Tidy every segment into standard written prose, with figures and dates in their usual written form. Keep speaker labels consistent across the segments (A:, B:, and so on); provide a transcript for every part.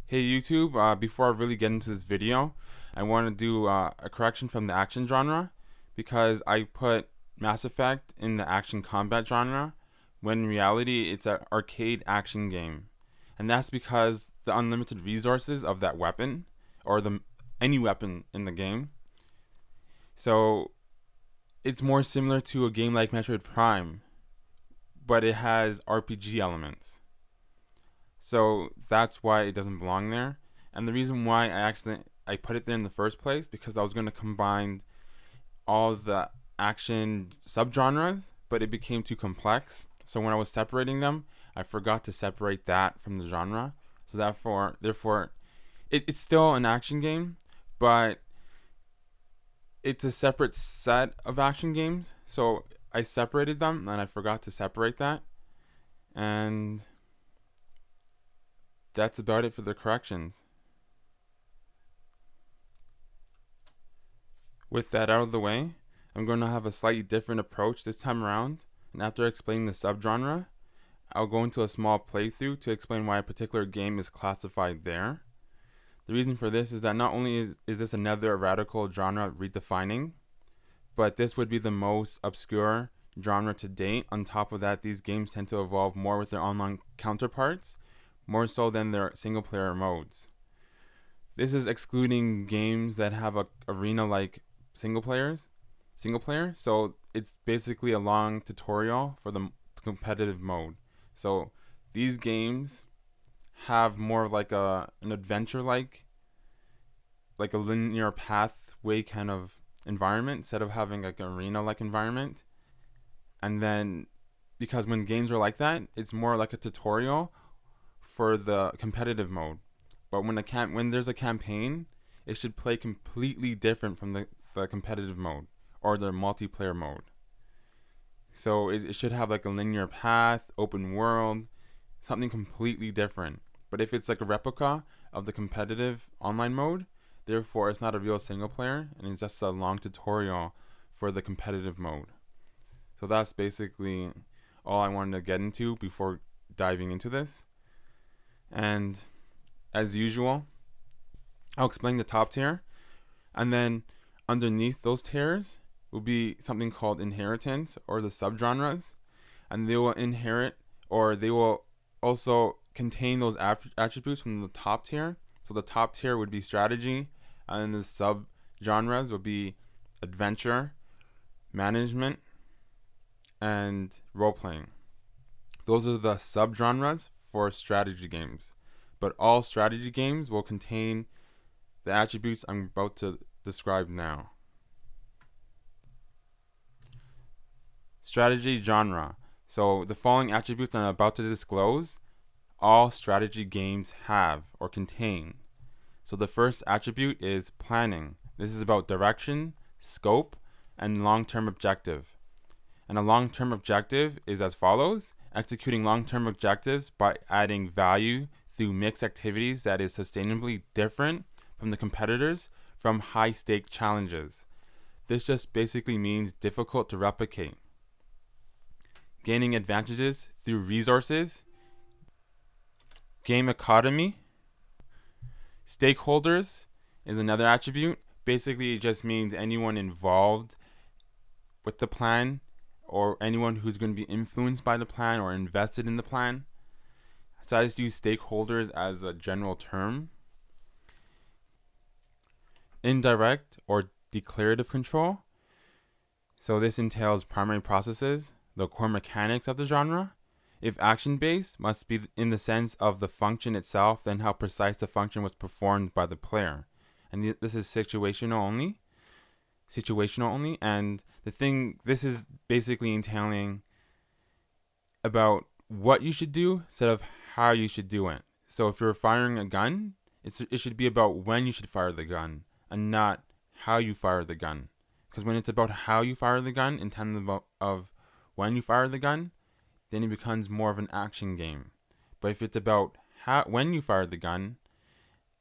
A: Hey YouTube, before I really get into this video, I want to do a correction from the action genre because I put Mass Effect in the action combat genre when in reality it's an arcade action game. And that's because the unlimited resources of that weapon or any weapon in the game. So it's more similar to a game like Metroid Prime, but it has RPG elements. So that's why it doesn't belong there. And the reason why I put it there in the first place because I was going to combine all the action subgenres, but it became too complex. So when I was separating them, I forgot to separate that from the genre. So therefore, it's still an action game, but it's a separate set of action games. So I separated them, and I forgot to separate that. And that's about it for the corrections. With that out of the way, I'm going to have a slightly different approach this time around, and after explaining the subgenre, I'll go into a small playthrough to explain why a particular game is classified there. The reason for this is that not only is this another radical genre redefining, but this would be the most obscure genre to date. On top of that, these games tend to evolve more with their online counterparts, more so than their single-player modes. This is excluding games that have a arena-like single player. So it's basically a long tutorial for the competitive mode. So these games have more of like an adventure like a linear pathway kind of environment instead of having like an arena like environment. And then because when games are like that, it's more like a tutorial for the competitive mode. But when there's a campaign, it should play completely different from the competitive mode or the multiplayer mode. So it should have like a linear path, open world, something completely different. But if it's like a replica of the competitive online mode, therefore it's not a real single player and it's just a long tutorial for the competitive mode. So that's basically all I wanted to get into before diving into this. And as usual, I'll explain the top tier, and then underneath those tiers will be something called inheritance or the subgenres, and they will inherit or they will also contain those attributes from the top tier. So the top tier would be strategy, and the subgenres would be adventure, management, and role playing. Those are the subgenres for strategy games. But all strategy games will contain the attributes I'm about to describe now. Strategy genre. So the following attributes I'm about to disclose, all strategy games have or contain. So the first attribute is planning. This is about direction, scope, and long-term objective. And a long-term objective is as follows: executing long-term objectives by adding value through mixed activities that is sustainably different from the competitors from high-stake challenges. This just basically means difficult to replicate. Gaining advantages through resources. Game economy. Stakeholders is another attribute. Basically, it just means anyone involved with the plan or anyone who's going to be influenced by the plan or invested in the plan. So I just use stakeholders as a general term. Indirect or declarative control. So this entails primary processes, the core mechanics of the genre. If action-based, must be in the sense of the function itself, then how precise the function was performed by the player. And this is situational only. And this is basically entailing about what you should do instead of how you should do it. So if you're firing a gun, it should be about when you should fire the gun and not how you fire the gun. Because when it's about how you fire the gun instead of when you fire the gun, then it becomes more of an action game. But if it's about when you fire the gun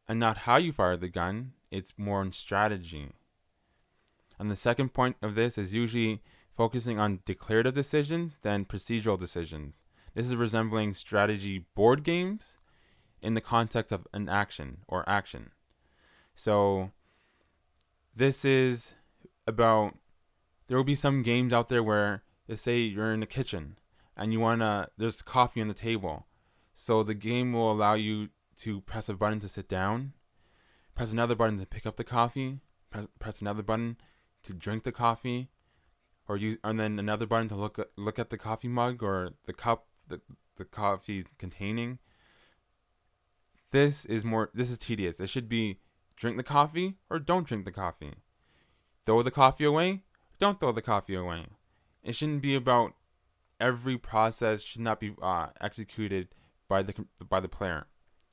A: and not how you fire the gun, it's more on strategy. And the second point of this is usually focusing on declarative decisions than procedural decisions. This is resembling strategy board games in the context of an action or action. So this is about, there will be some games out there where, let's say you're in the kitchen and there's coffee on the table. So the game will allow you to press a button to sit down, press another button to pick up the coffee, press another button to drink the coffee, and then another button to look at the coffee mug or the cup the coffee is containing. This is tedious. It should be drink the coffee or don't drink the coffee. Throw the coffee away, don't throw the coffee away. It shouldn't be about, every process should not be executed by the player.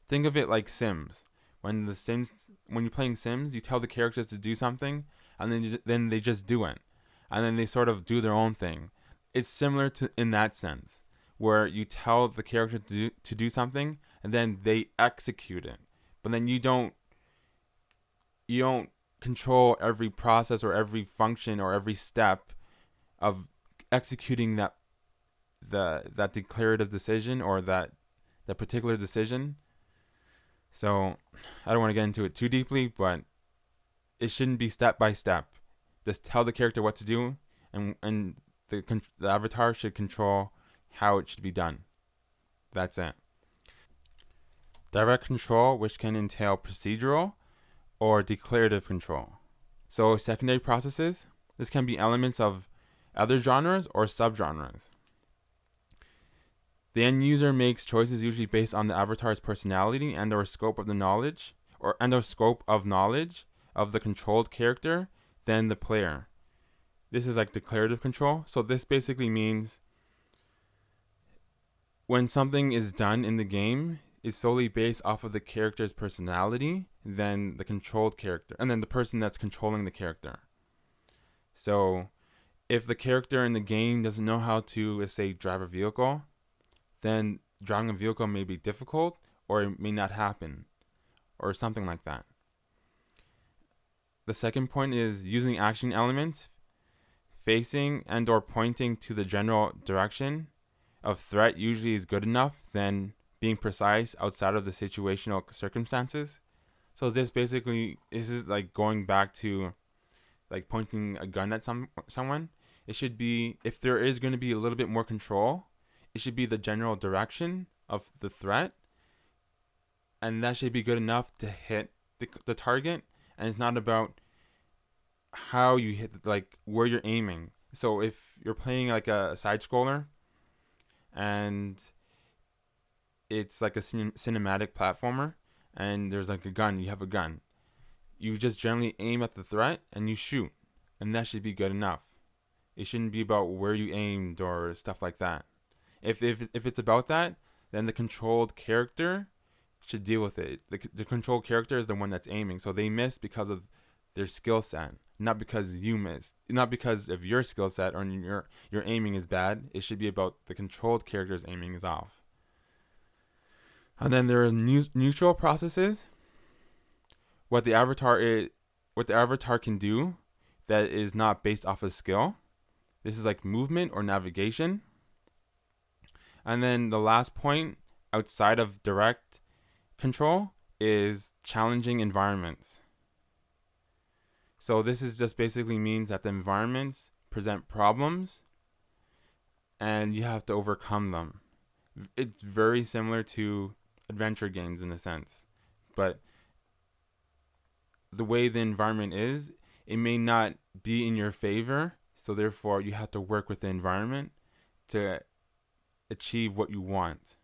A: Think of it like Sims. When you're playing Sims, you tell the characters to do something, and then they just do it, and then they sort of do their own thing. It's similar to in that sense, where you tell the character to do something, and then they execute it, but then you don't control every process or every function or every step of executing that declarative decision or that particular decision. So I don't want to get into it too deeply, but it shouldn't be step by step. Just tell the character what to do, and the avatar should control how it should be done. That's it. Direct control, which can entail procedural or declarative control. So secondary processes, this can be elements of other genres or subgenres. The end user makes choices usually based on the avatar's personality and/or scope of knowledge of the controlled character than the player. This is like declarative control. So this basically means when something is done in the game, it's solely based off of the character's personality than the controlled character, and then the person that's controlling the character. So if the character in the game doesn't know how to, let's say, drive a vehicle, then driving a vehicle may be difficult, or it may not happen, or something like that. The second point is using action elements, facing and or pointing to the general direction of threat usually is good enough than being precise outside of the situational circumstances. So this is like going back to like pointing a gun at someone. It should be, if there is going to be a little bit more control, it should be the general direction of the threat, and that should be good enough to hit the target. And it's not about how you hit, like where you're aiming. So if you're playing like a side scroller and it's like a cinematic platformer and there's like a gun, you have a gun, you just generally aim at the threat and you shoot, and that should be good enough. It shouldn't be about where you aimed or stuff like that. If it's about that, then the controlled character should deal with it. The controlled character is the one that's aiming, so they miss because of their skill set, not because you missed, not because of your skill set or your aiming is bad. It should be about the controlled character's aiming is off. And then there are neutral processes. What the avatar can do that is not based off of skill. This is like movement or navigation. And then the last point outside of direct control is challenging environments. So this is just basically means that the environments present problems and you have to overcome them. It's very similar to adventure games in a sense, but the way the environment is, it may not be in your favor, so therefore you have to work with the environment to achieve what you want.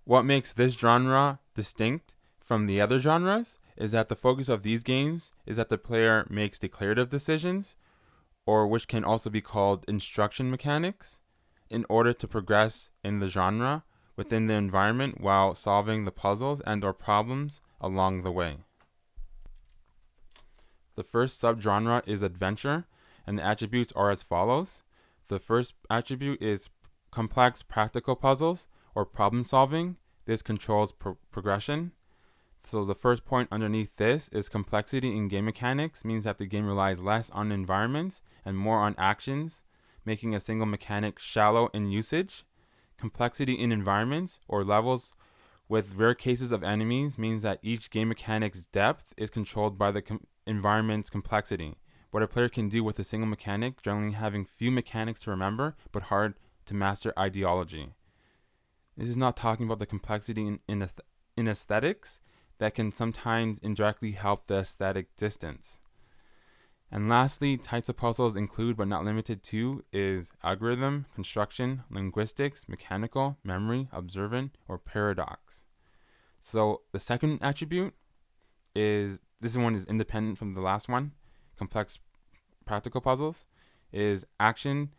A: What makes this genre distinct from the other genres is that the focus of these games is that the player makes declarative decisions, or which can also be called instruction mechanics, in order to progress in the genre within the environment while solving the puzzles and or problems along the way. The first subgenre is adventure, and the attributes are as follows. The first attribute is complex practical puzzles or problem solving. This controls progression. So the first point underneath this is complexity in game mechanics means that the game relies less on environments and more on actions, making a single mechanic shallow in usage. Complexity in environments or levels with rare cases of enemies means that each game mechanic's depth is controlled by the environment's complexity. What a player can do with a single mechanic, generally having few mechanics to remember, but hard to master ideology. This is not talking about the complexity in aesthetics that can sometimes indirectly help the aesthetic distance. And lastly, types of puzzles include but not limited to is algorithm, construction, linguistics, mechanical, memory, observant, or paradox. So the second attribute is, this one is independent from the last one, complex practical puzzles, is action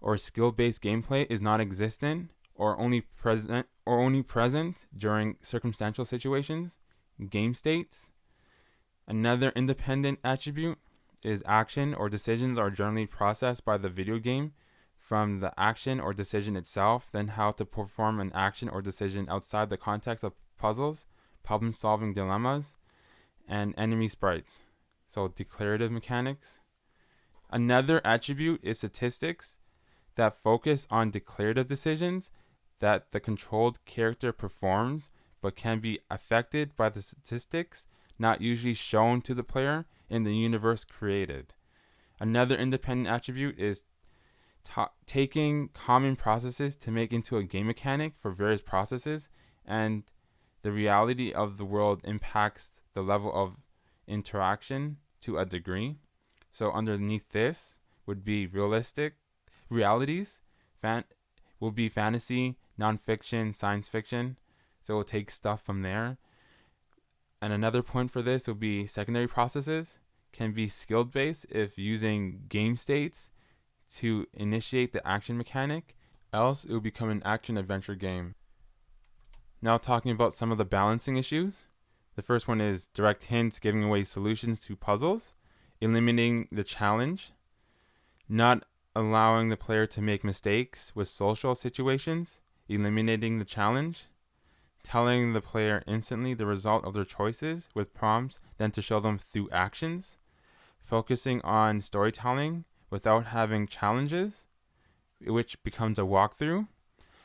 A: or skill-based gameplay is not existent or only present during circumstantial situations, game states. Another independent attribute is action or decisions are generally processed by the video game from the action or decision itself, then how to perform an action or decision outside the context of puzzles, problem-solving dilemmas, and enemy sprites. So declarative mechanics. Another attribute is statistics that focus on declarative decisions that the controlled character performs but can be affected by the statistics not usually shown to the player in the universe created. Another independent attribute is taking common processes to make into a game mechanic for various processes, and the reality of the world impacts the level of interaction to a degree. So underneath this would be realities, will be fantasy, nonfiction, science fiction. So we'll take stuff from there. And another point for this will be secondary processes can be skilled based if using game states to initiate the action mechanic, else it will become an action adventure game. Now talking about some of the balancing issues. The first one is direct hints giving away solutions to puzzles, eliminating the challenge, not allowing the player to make mistakes with social situations, eliminating the challenge, telling the player instantly the result of their choices with prompts, then to show them through actions, focusing on storytelling without having challenges, which becomes a walkthrough,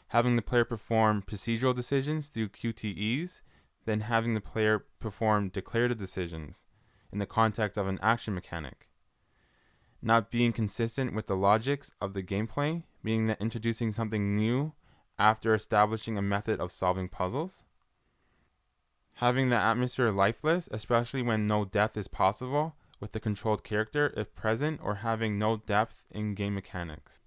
A: having the player perform procedural decisions through QTEs, then having the player perform declarative decisions in the context of an action mechanic. Not being consistent with the logics of the gameplay, meaning that introducing something new after establishing a method of solving puzzles. Having the atmosphere lifeless, especially when no death is possible with the controlled character if present, or having no depth in game mechanics.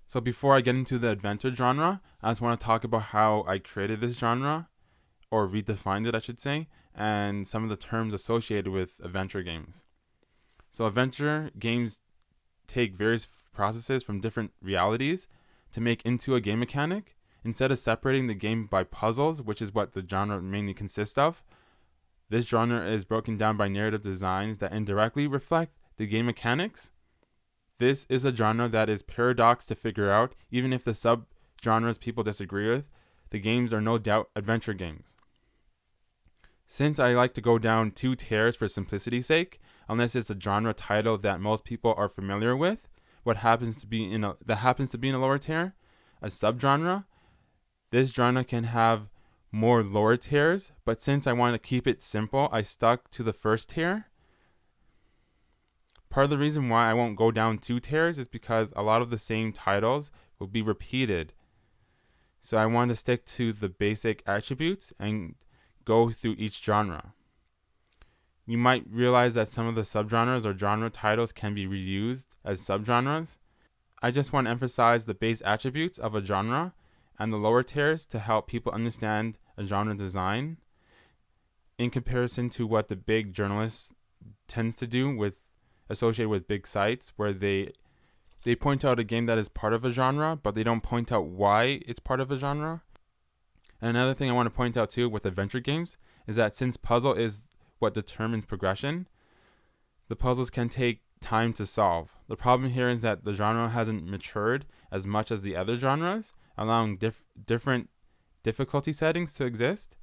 A: So before I get into the adventure genre, I just want to talk about how I created this genre, or redefined it I should say, and some of the terms associated with adventure games. So adventure games take various processes from different realities to make into a game mechanic. Instead of separating the game by puzzles, which is what the genre mainly consists of, this genre is broken down by narrative designs that indirectly reflect the game mechanics. This is a genre that is paradox to figure out, even if the sub-genres people disagree with. The games are no doubt adventure games. Since I like to go down two tiers for simplicity's sake, unless it's a genre title that most people are familiar with, that happens to be in a lower tier, a subgenre, this genre can have more lower tiers, but since I want to keep it simple, I stuck to the first tier. Part of the reason why I won't go down two tiers is because a lot of the same titles will be repeated. So I want to stick to the basic attributes and go through each genre. You might realize that some of the subgenres or genre titles can be reused as subgenres. I just want to emphasize the base attributes of a genre and the lower tiers to help people understand a genre design in comparison to what the big journalists tends to do with associated with big sites, where they point out a game that is part of a genre, but they don't point out why it's part of a genre. And another thing I want to point out too with adventure games is that since puzzle is what determines progression, the puzzles can take time to solve. The problem here is that the genre hasn't matured as much as the other genres, allowing different difficulty settings to exist.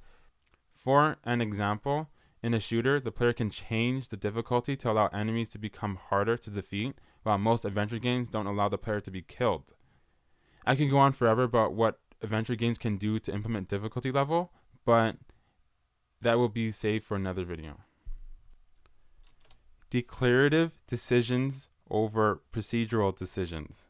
A: For an example, in a shooter, the player can change the difficulty to allow enemies to become harder to defeat, while most adventure games don't allow the player to be killed. I can go on forever about what adventure games can do to implement difficulty level, but that will be saved for another video. Declarative decisions over procedural decisions.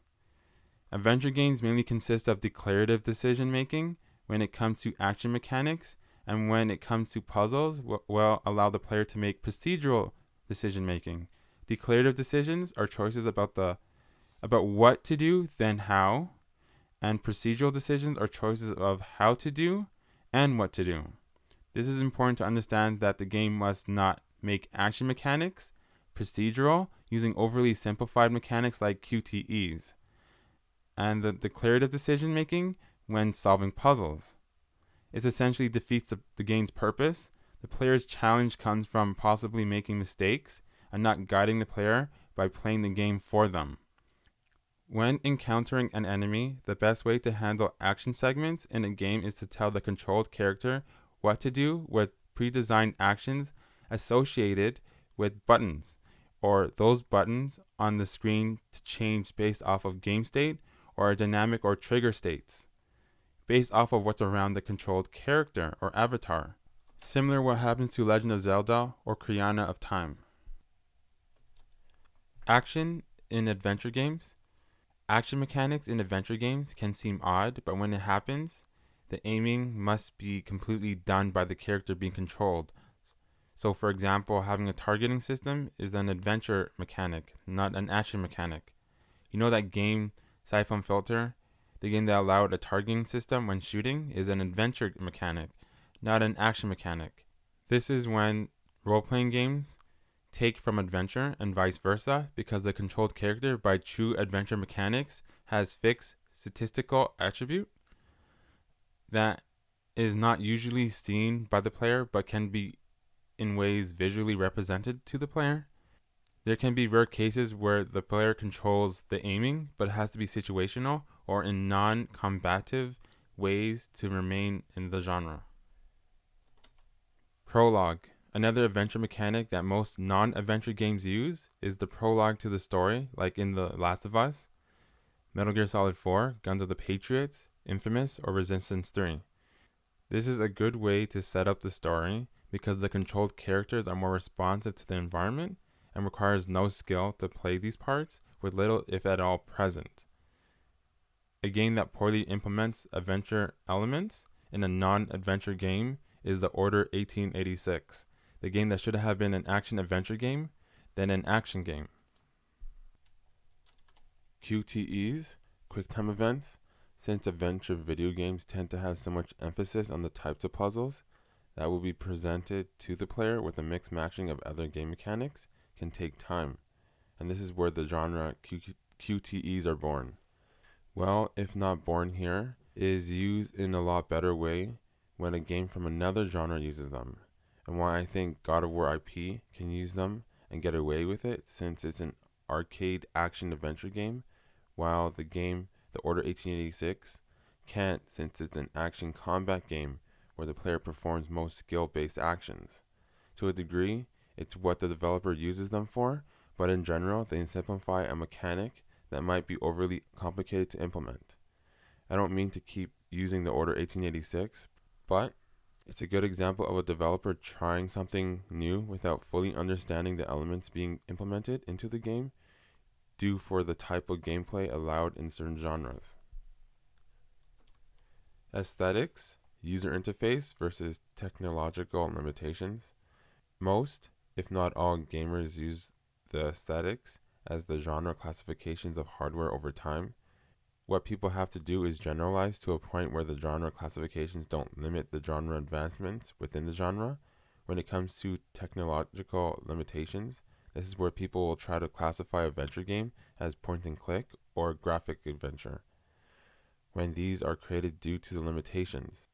A: Adventure games mainly consist of declarative decision making when it comes to action mechanics, and when it comes to puzzles, will allow the player to make procedural decision making. Declarative decisions are choices about what to do, then how, and procedural decisions are choices of how to do and what to do. This is important to understand that the game must not make action mechanics procedural using overly simplified mechanics like QTEs, and the declarative decision making when solving puzzles. It essentially defeats the game's purpose. The player's challenge comes from possibly making mistakes and not guiding the player by playing the game for them. When encountering an enemy, the best way to handle action segments in a game is to tell the controlled character what to do with pre-designed actions associated with buttons, or those buttons on the screen to change based off of game state or dynamic or trigger states, based off of what's around the controlled character or avatar. Similar to what happens to Legend of Zelda or Ocarina of Time. Action in adventure games. Action mechanics in adventure games can seem odd, but when it happens, the aiming must be completely done by the character being controlled. So for example, having a targeting system is an adventure mechanic, not an action mechanic. You know that game Siphon Filter, the game that allowed a targeting system when shooting, is an adventure mechanic, not an action mechanic. This is when role-playing games take from adventure and vice versa, because the controlled character by true adventure mechanics has fixed statistical attribute that is not usually seen by the player but can be in ways visually represented to the player. There can be rare cases where the player controls the aiming, but it has to be situational or in non-combative ways to remain in the genre. Prologue. Another adventure mechanic that most non-adventure games use is the prologue to the story, like in The Last of Us, Metal Gear Solid 4, Guns of the Patriots, Infamous, or Resistance 3. This is a good way to set up the story because the controlled characters are more responsive to the environment and requires no skill to play these parts with little, if at all, present. A game that poorly implements adventure elements in a non-adventure game is The Order 1886, the game that should have been an action-adventure game, then an action game. QTEs, QuickTime Events. Since adventure video games tend to have so much emphasis on the types of puzzles that will be presented to the player with a mixed matching of other game mechanics, can take time, and this is where the genre QTEs are born. Well, if not born here, it is used in a lot better way when a game from another genre uses them, and why I think God of War IP can use them and get away with it, since it's an arcade action adventure game, while the game The Order 1886 can't, since it's an action combat game where the player performs most skill-based actions. To a degree, it's what the developer uses them for, but in general, they simplify a mechanic that might be overly complicated to implement. I don't mean to keep using The Order 1886, but it's a good example of a developer trying something new without fully understanding the elements being implemented into the game, due for the type of gameplay allowed in certain genres. Aesthetics, user interface versus technological limitations. Most, if not all, gamers use the aesthetics as the genre classifications of hardware over time. What people have to do is generalize to a point where the genre classifications don't limit the genre advancements within the genre. When it comes to technological limitations, this is where people will try to classify a adventure game as point and click or graphic adventure, when these are created due to the limitations.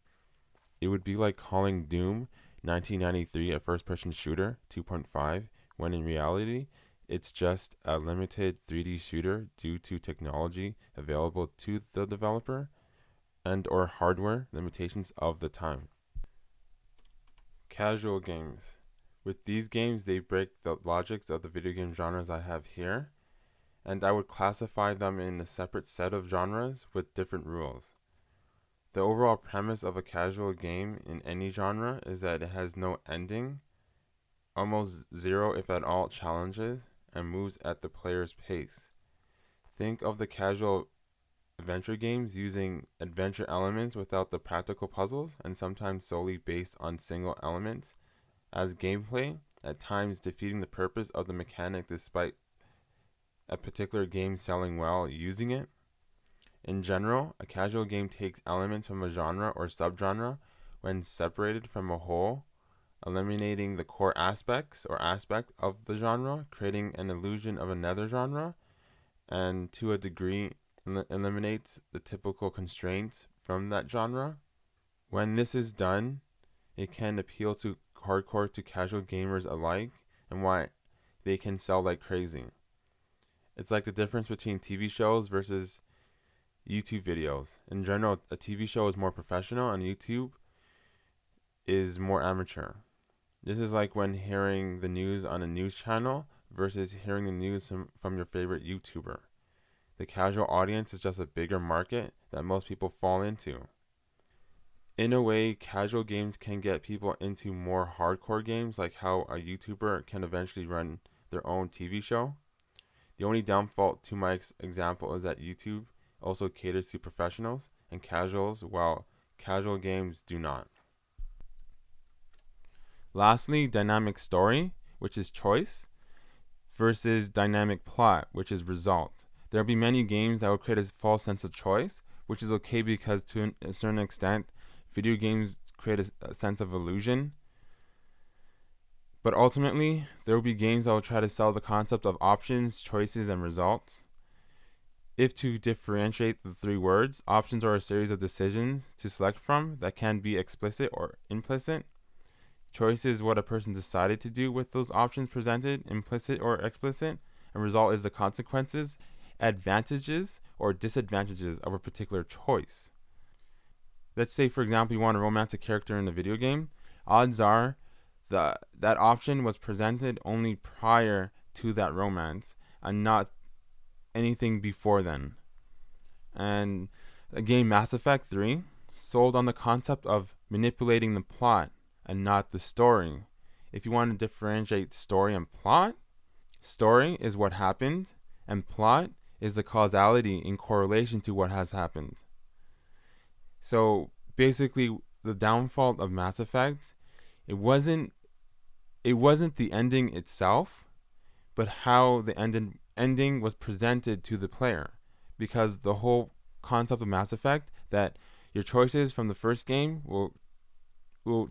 A: It would be like calling Doom 1993 a first-person shooter 2.5, when in reality, it's just a limited 3D shooter due to technology available to the developer and or hardware limitations of the time. Casual games. With these games, they break the logics of the video game genres I have here, and I would classify them in a separate set of genres with different rules. The overall premise of a casual game in any genre is that it has no ending, almost zero if at all challenges, and moves at the player's pace. Think of the casual adventure games using adventure elements without the practical puzzles and sometimes solely based on single elements as gameplay, at times defeating the purpose of the mechanic despite a particular game selling well using it. In general, a casual game takes elements from a genre or subgenre when separated from a whole, eliminating the core aspects or aspect of the genre, creating an illusion of another genre, and to a degree eliminates the typical constraints from that genre. When this is done, it can appeal to hardcore to casual gamers alike and why they can sell like crazy. It's like the difference between TV shows versus YouTube videos. In general, a TV show is more professional and YouTube is more amateur. This is like when hearing the news on a news channel versus hearing the news from your favorite YouTuber. The casual audience is just a bigger market that most people fall into. In a way, casual games can get people into more hardcore games, like how a YouTuber can eventually run their own TV show. The only downfall to my example is that YouTube also caters to professionals and casuals, while casual games do not. Lastly, dynamic story, which is choice, versus dynamic plot, which is result. There will be many games that will create a false sense of choice, which is okay because to a certain extent, video games create a sense of illusion. But ultimately, there will be games that will try to sell the concept of options, choices, and results. If to differentiate the three words, options are a series of decisions to select from that can be explicit or implicit. Choice is what a person decided to do with those options presented, implicit or explicit, and result is the consequences, advantages, or disadvantages of a particular choice. Let's say, for example, you want a romantic character in a video game. Odds are that option was presented only prior to that romance and not anything before then. And the game Mass Effect 3 sold on the concept of manipulating the plot and not the story. If you want to differentiate story and plot, story is what happened and plot is the causality in correlation to what has happened. So basically, the downfall of Mass Effect, it wasn't the ending itself, but how the ending was presented to the player. Because the whole concept of Mass Effect, that your choices from the first game will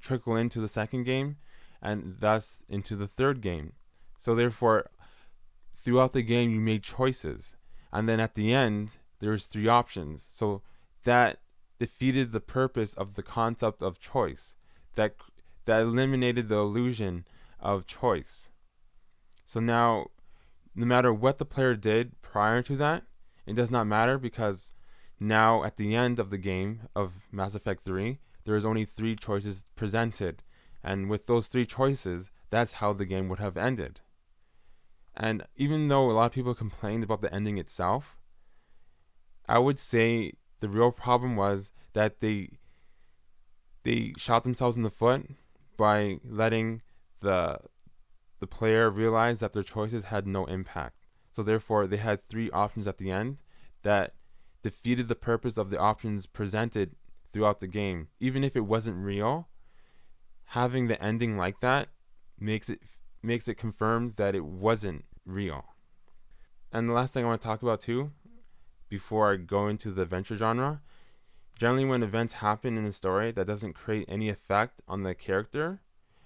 A: trickle into the second game, and thus into the third game. So therefore, throughout the game, you made choices. And then at the end, there was three options. So that defeated the purpose of the concept of choice. That eliminated the illusion of choice. So now, no matter what the player did prior to that, it does not matter because now at the end of the game of Mass Effect 3, there is only three choices presented. And with those three choices, that's how the game would have ended. And even though a lot of people complained about the ending itself, I would say the real problem was that they shot themselves in the foot by letting the player realize that their choices had no impact. So therefore, they had three options at the end that defeated the purpose of the options presented throughout the game. Even if it wasn't real, having the ending like that makes it confirmed that it wasn't real. And the last thing I want to talk about too, before I go into the adventure genre, generally when events happen in a story that doesn't create any effect on the character,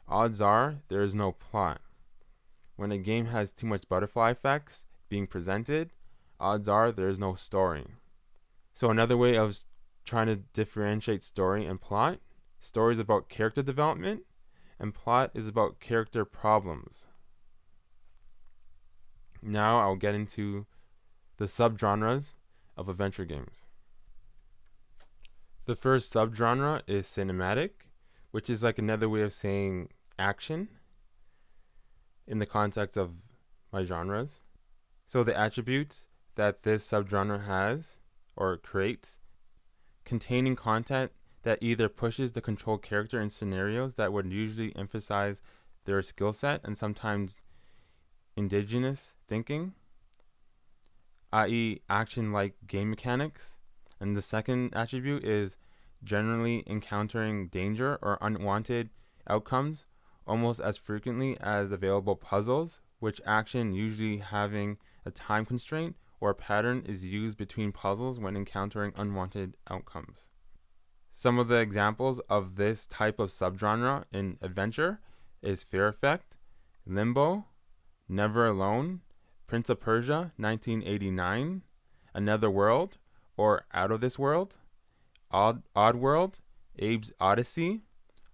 A: odds are there is no plot. When a game has too much butterfly effects being presented, odds are there is no story. So another way of trying to differentiate story and plot, story is about character development, and plot is about character problems. Now I'll get into the subgenres of adventure games. The first subgenre is cinematic, which is like another way of saying action in the context of my genres. So the attributes that this subgenre has or creates containing content that either pushes the controlled character in scenarios that would usually emphasize their skill set and sometimes indigenous thinking, i.e., action like game mechanics. And the second attribute is generally encountering danger or unwanted outcomes almost as frequently as available puzzles, which action usually having a time constraint or a pattern is used between puzzles when encountering unwanted outcomes. Some of the examples of this type of subgenre in adventure is Fear Effect, Limbo, Never Alone, Prince of Persia 1989, Another World or Out of This World, Odd World, Abe's Odyssey,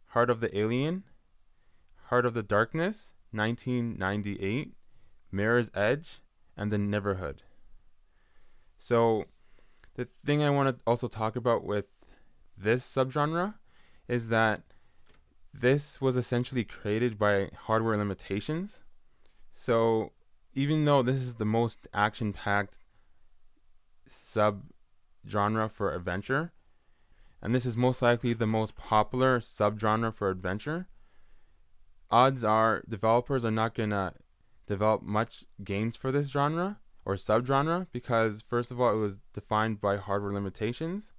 A: Heart of the Alien, Heart of the Darkness 1998, Mirror's Edge, and The Neverhood. So the thing I want to also talk about with this subgenre is that this was essentially created by hardware limitations. So even though this is the most action-packed subgenre for adventure, and this is most likely the most popular subgenre for adventure, odds are developers are not going to develop much games for this genre or subgenre because, first of all, it was defined by hardware limitations.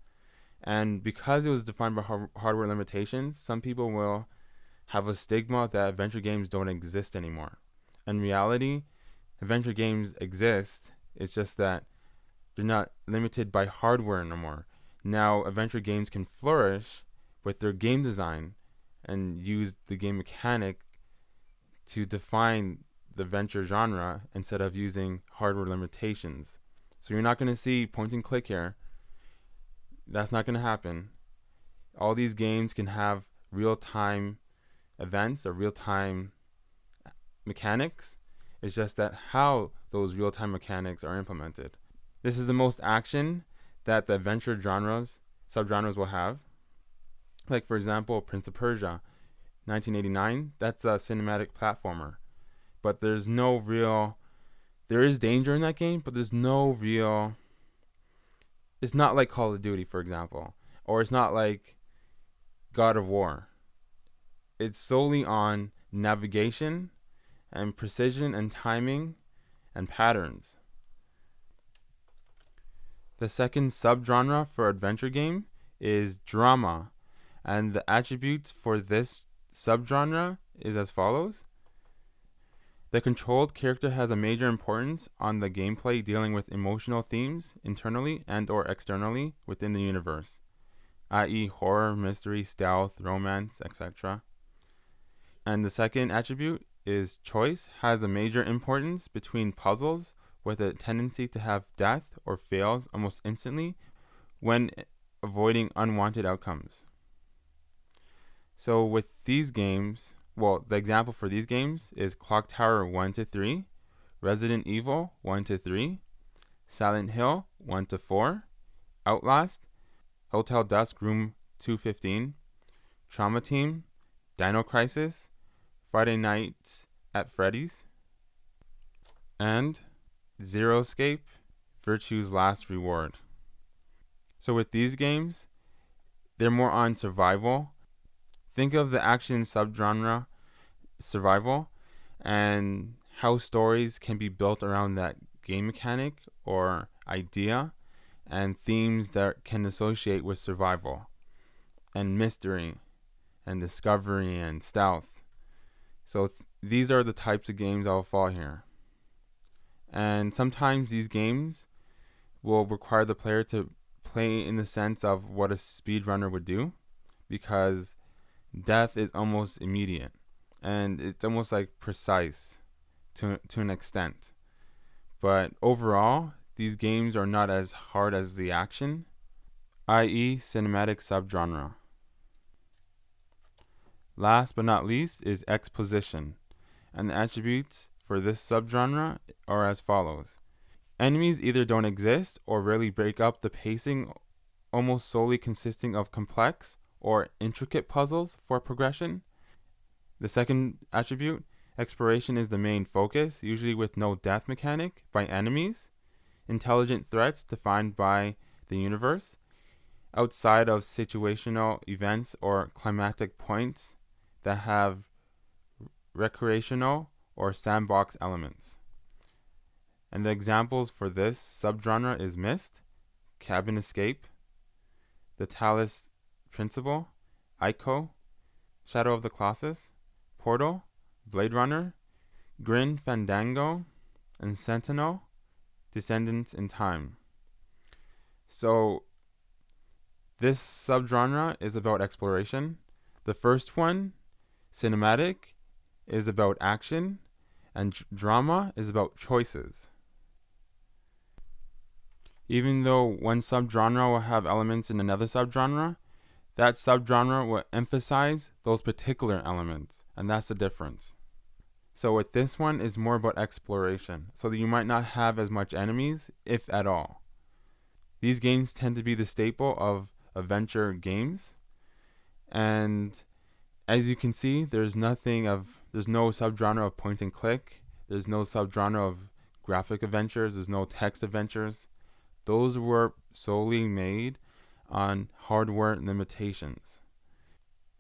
A: And because it was defined by hardware limitations, some people will have a stigma that adventure games don't exist anymore. In reality, adventure games exist. It's just that they're not limited by hardware anymore. Now, adventure games can flourish with their game design and use the game mechanic to define the adventure genre instead of using hardware limitations. So you're not going to see point and click here. That's not going to happen. All these games can have real-time events or real-time mechanics. It's just that how those real-time mechanics are implemented. This is the most action that the adventure subgenres will have. Like, for example, Prince of Persia 1989, that's a cinematic platformer. But there is danger in that game, but there's no real, it's not like Call of Duty, for example, or it's not like God of War. It's solely on navigation and precision and timing and patterns. The second subgenre for adventure game is drama, and the attributes for this subgenre is as follows. The controlled character has a major importance on the gameplay, dealing with emotional themes internally and or externally within the universe, i.e. horror, mystery, stealth, romance, etc. And the second attribute is choice has a major importance between puzzles with a tendency to have death or fails almost instantly when avoiding unwanted outcomes. So with these games, the example for these games is Clock Tower 1-3, Resident Evil 1-3, Silent Hill 1-4, Outlast, Hotel Dusk Room 215, Trauma Team, Dino Crisis, Friday Nights at Freddy's, and Zero Escape, Virtue's Last Reward. So with these games, they're more on survival. Think of the action subgenre survival and how stories can be built around that game mechanic or idea and themes that can associate with survival and mystery and discovery and stealth. So these are the types of games that will fall here. And sometimes these games will require the player to play in the sense of what a speedrunner would do, because death is almost immediate and it's almost like precise to an extent. But overall, these games are not as hard as the action, i.e. cinematic subgenre. Last but not least is Exposition, and the attributes for this subgenre are as follows. Enemies either don't exist or rarely break up the pacing, almost solely consisting of complex or intricate puzzles for progression. The second attribute, exploration, is the main focus, usually with no death mechanic by enemies, intelligent threats defined by the universe, outside of situational events or climatic points that have recreational or sandbox elements. And the examples for this subgenre is Myst, Cabin Escape, The Talos Principle, Ico, Shadow of the Colossus, Portal, Blade Runner, Grim Fandango, and Sentinel, Descendants in Time. So this subgenre is about exploration. The first one, cinematic, is about action, and drama is about choices. Even though one subgenre will have elements in another subgenre, that subgenre will emphasize those particular elements, and that's the difference. So with this one, it's more about exploration, so that you might not have as much enemies, if at all. These games tend to be the staple of adventure games, and as you can see, there's no subgenre of point and click, there's no subgenre of graphic adventures, there's no text adventures. Those were solely made on hardware limitations.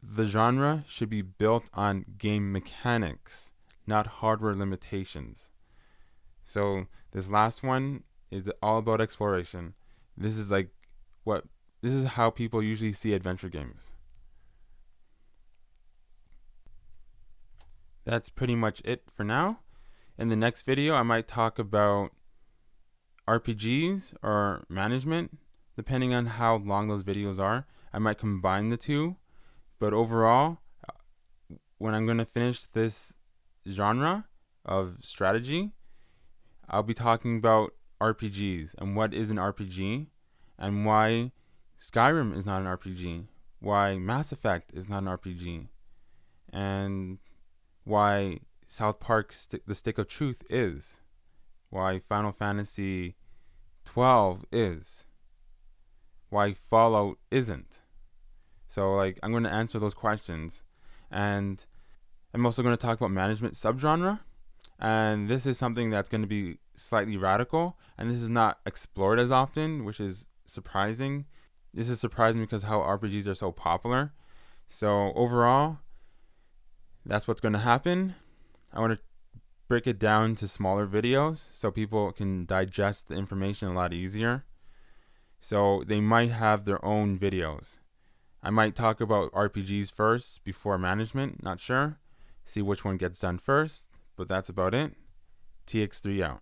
A: The genre should be built on game mechanics, not hardware limitations. So this last one is all about exploration. This is how people usually see adventure games. That's pretty much it for now. In the next video, I might talk about RPGs or management. Depending on how long those videos are, I might combine the two. But overall, when I'm going to finish this genre of strategy, I'll be talking about RPGs and what is an RPG and why Skyrim is not an RPG, why Mass Effect is not an RPG, and why South Park's The Stick of Truth is, why Final Fantasy 12 is, why Fallout isn't. So I'm going to answer those questions, and I'm also going to talk about management subgenre, and this is something that's going to be slightly radical, and this is not explored as often, which is surprising. This is surprising because how RPGs are so popular. So overall, that's what's going to happen. I want to break it down to smaller videos so people can digest the information a lot easier. So they might have their own videos. I might talk about RPGs first before management, not sure. See which one gets done first, but that's about it. TX3 out.